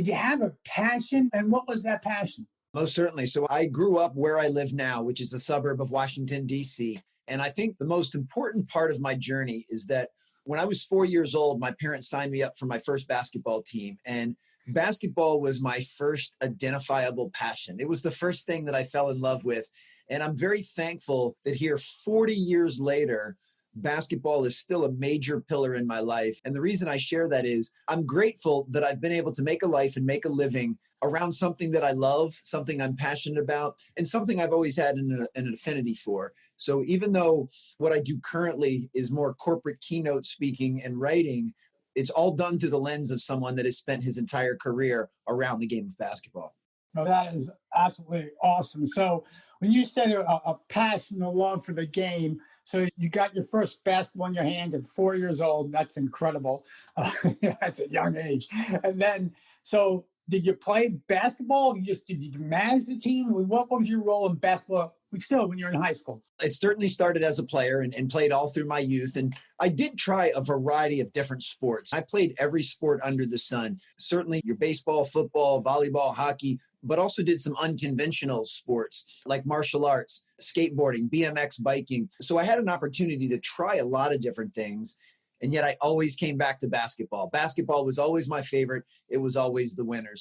Did you have a passion? And what was that passion? Most certainly. So I grew up where I live now, which is a suburb of Washington, D.C. And I think the most important part of my journey is that when I was 4 years old, my parents signed me up for my first basketball team. And basketball was my first identifiable passion. It was the first thing that I fell in love with. And I'm very thankful that here 40 years later, basketball is still a major pillar in my life. And the reason I share that is I'm grateful that I've been able to make a life and make a living around something that I love, something I'm passionate about, and something I've always had an affinity for. So even though what I do currently is more corporate keynote speaking and writing, it's all done through the lens of someone that has spent his entire career around the game of basketball. No, that is absolutely awesome. So when you said a passion, a love for the game, so you got your first basketball in your hands at 4 years old. That's incredible. That's a young age. And then, so did you play basketball? Did you manage the team? What was your role in basketball still when you're in high school? It certainly started as a player and played all through my youth. And I did try a variety of different sports. I played every sport under the sun. Certainly your baseball, football, volleyball, hockey, but also did some unconventional sports like martial arts, skateboarding, BMX biking. So I had an opportunity to try a lot of different things. And yet I always came back to basketball. Basketball was always my favorite. It was always the winners.